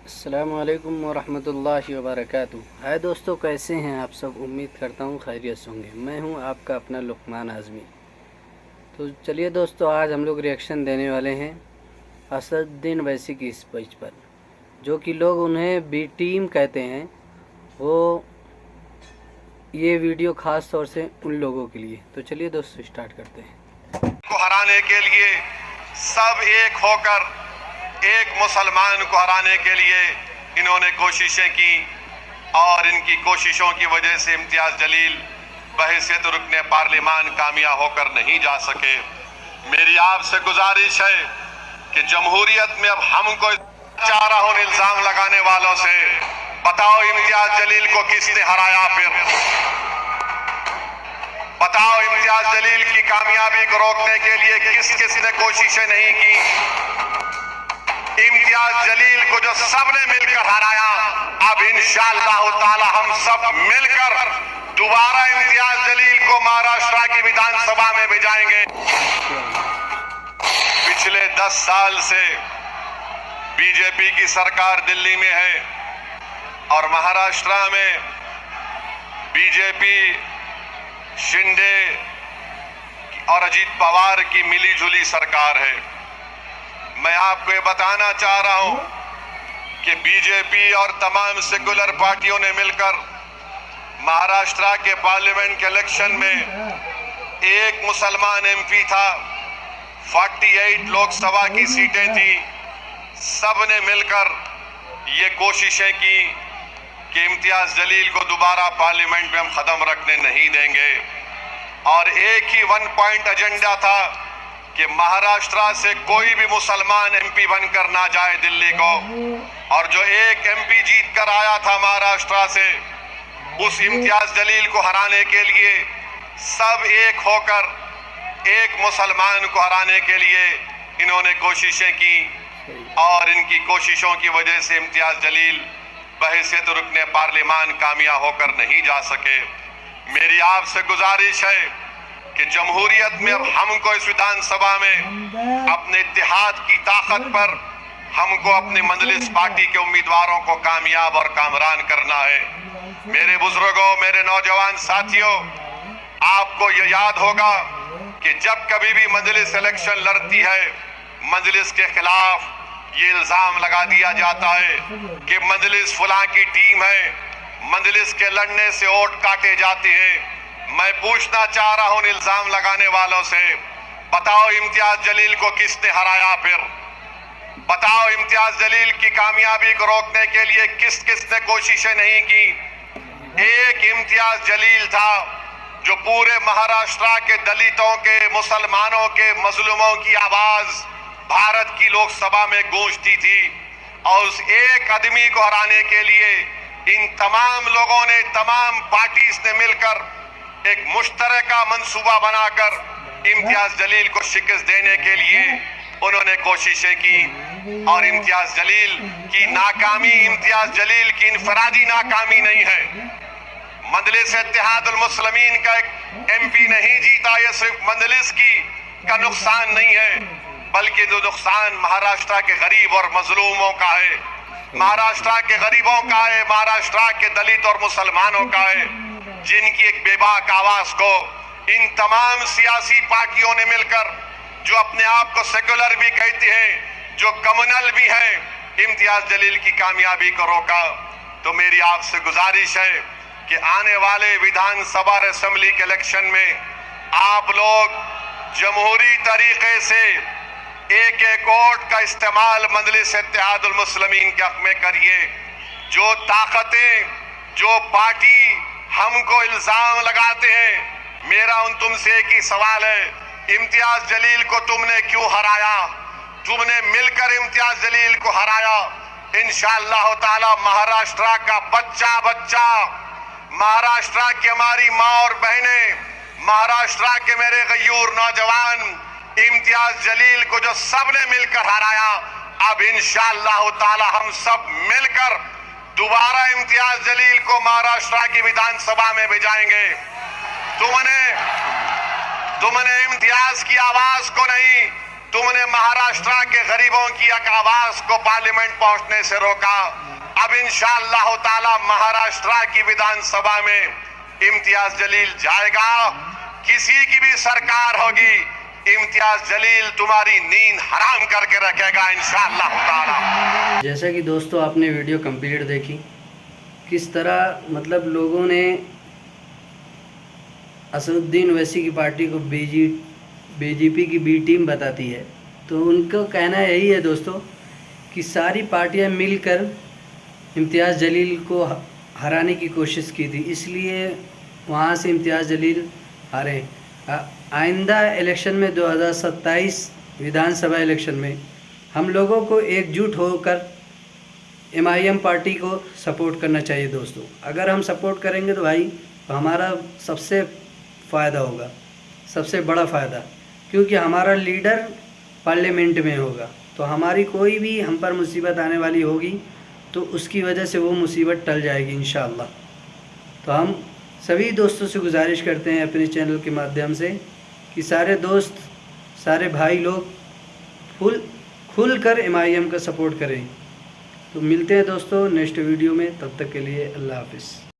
अस्सलामुअलैकुम वरहमतुल्लाहि वबरकातुहू। हाय दोस्तों, कैसे हैं आप सब? उम्मीद करता हूँ खैरियत से होंगे। मैं हूँ आपका अपना लुकमान आज़मी। तो चलिए दोस्तों, आज हम लोग रिएक्शन देने वाले हैं असदुद्दीन ओवैसी की स्पीच पर, जो कि लोग उन्हें बी टीम कहते हैं। वो ये वीडियो ख़ास तौर से उन लोगों के लिए। तो चलिए दोस्तों, स्टार्ट करते हैं। को हराने के लिए सब एक होकर एक मुसलमान को हराने के लिए इन्होंने कोशिशें की और इनकी कोशिशों की वजह से इम्तियाज जलील बहैसियत रुकने पार्लिमान कामयाब होकर नहीं जा सके। मेरी आपसे गुजारिश है कि जमहूरियत में अब हमको चाह रहा हूं इल्जाम लगाने वालों से, बताओ इम्तियाज जलील को किसने हराया? फिर बताओ इम्तियाज जलील की कामयाबी को रोकने के लिए किस किस ने कोशिशें नहीं की? इम्तियाज जलील को जो सबने मिलकर हराया, अब इंशाअल्लाह ताला हम सब मिलकर दोबारा इम्तियाज जलील को महाराष्ट्र की विधानसभा में भेजाएंगे। पिछले 10 साल से बीजेपी की सरकार दिल्ली में है और महाराष्ट्र में बीजेपी शिंदे और अजीत पवार की मिलीजुली सरकार है। मैं आपको ये बताना चाह रहा हूं कि बीजेपी और तमाम सेकुलर पार्टियों ने मिलकर महाराष्ट्र के पार्लियामेंट के इलेक्शन में एक मुसलमान एमपी था, 48 लोकसभा की सीटें थी। सब ने मिलकर ये कोशिशें की कि इम्तियाज जलील को दोबारा पार्लियामेंट में हम खत्म रखने नहीं देंगे। और एक ही वन पॉइंट एजेंडा था कि महाराष्ट्र से कोई भी मुसलमान एमपी बनकर ना जाए दिल्ली को। और जो एक एमपी जीत कर आया था महाराष्ट्र से, उस इम्तियाज जलील को हराने के लिए सब एक होकर एक मुसलमान को हराने के लिए इन्होंने कोशिशें की और इनकी कोशिशों की वजह से इम्तियाज जलील बहैसियत रुकने पार्लिमान कामयाब होकर नहीं जा सके। मेरी आपसे गुजारिश है कि जमहूरियत में अब हमको इस विधानसभा में अपने इत्तेहाद की ताकत पर हमको अपने मजलिस पार्टी के उम्मीदवारों को कामयाब और कामरान करना है। मेरे बुजुर्गों, मेरे नौजवान साथियों, आपको ये याद होगा कि जब कभी भी मजलिस इलेक्शन लड़ती है, मजलिस के खिलाफ ये इल्जाम लगा दिया जाता है कि मजलिस फुला की टीम है, मजलिस के लड़ने से वोट काटे जाते हैं। मैं पूछना चाह रहा हूं इल्जाम लगाने वालों से, बताओ इम्तियाज जलील को किसने हराया? फिर बताओ इम्तियाज जलील की कामयाबी को रोकने के लिए किस किस ने कोशिशें नहीं की? एक इम्तियाज जलील था जो पूरे महाराष्ट्र के दलितों के, मुसलमानों के, मजलूमों की आवाज भारत की लोकसभा में गूंजती थी। और उस एक आदमी को हराने के लिए इन तमाम लोगों ने, तमाम पार्टीज ने मिलकर एक मुश्तरका मंसूबा बनाकर इम्तियाज जलील को शिकस्त देने के लिए उन्होंने कोशिशें की। और इम्तियाज जलील की नाकामी इम्तियाज जलील की इनफरादी नाकामी नहीं है। मजलिस इत्तेहादुल मुस्लिमीन का एक एमपी नहीं जीता, ये सिर्फ मजलिस की का नुकसान नहीं है, बल्कि जो नुकसान महाराष्ट्र के गरीब और मजलूमों का है, महाराष्ट्र के गरीबों का है, महाराष्ट्र के दलित और मुसलमानों का है, जिनकी एक बेबाक आवाज को इन तमाम सियासी पार्टियों ने मिलकर, जो अपने आप को सेकुलर भी कहते हैं, जो कम्युनल भी हैं, इम्तियाज जलील की कामयाबी को रोका। तो मेरी आपसे गुजारिश है कि आने वाले विधानसभा और असेंबली के इलेक्शन में आप लोग जमहूरी तरीके से एक एक वोट का इस्तेमाल मजलिस इत्तेहादुल मुस्लिमीन के हक में करिए। जो ताकतें, जो पार्टी हमको इल्जाम लगाते हैं, मेरा उन तुमसे एक ही सवाल है, इम्तियाज जलील को तुमने क्यों हराया? तुमने मिलकर इम्तियाज जलील को हराया। इंशाअल्लाह ताला महाराष्ट्र का बच्चा बच्चा, महाराष्ट्र की हमारी माँ और बहनें, महाराष्ट्र के मेरे गयूर नौजवान इम्तियाज जलील को जो सबने मिलकर हराया, अब इंशाअल्लाह ताला हम सब मिलकर दोबारा इम्तियाज जलील को महाराष्ट्र की विधानसभा में भेजाएंगे। तुमने इम्तियाज की आवाज को नहीं, तुमने महाराष्ट्र के गरीबों की एक आवाज को पार्लियामेंट पहुंचने से रोका। अब इंशाअल्लाह ताला महाराष्ट्र की विधानसभा में इम्तियाज जलील जाएगा। किसी की भी सरकार होगी, इम्तियाज जलील तुम्हारी नींद हराम करके रखेगा इंशाअल्लाह ताला। जैसा कि दोस्तों आपने वीडियो कंप्लीट देखी, किस तरह मतलब लोगों ने असदुद्दीन ओवैसी की पार्टी को बीजेपी की बी टीम बताती है। तो उनको कहना यही है दोस्तों कि सारी पार्टियां मिलकर इम्तियाज़ जलील को हराने की कोशिश की थी, इसलिए वहां से इम्तियाज़ जलील हारे। आइंदा इलेक्शन में 2027 विधानसभा इलेक्शन में हम लोगों को एकजुट होकर MIM पार्टी को सपोर्ट करना चाहिए दोस्तों। अगर हम सपोर्ट करेंगे तो भाई तो हमारा सबसे फ़ायदा होगा, सबसे बड़ा फ़ायदा, क्योंकि हमारा लीडर पार्लियामेंट में होगा। तो हमारी कोई भी हम पर मुसीबत आने वाली होगी तो उसकी वजह से वो मुसीबत टल जाएगी इंशाअल्लाह। तो हम सभी दोस्तों से गुजारिश करते हैं अपने चैनल के माध्यम से कि सारे दोस्त, सारे भाई लोग खुल कर MIM का सपोर्ट करें। तो मिलते हैं दोस्तों नेक्स्ट वीडियो में, तब तक के लिए अल्लाह हाफिज़।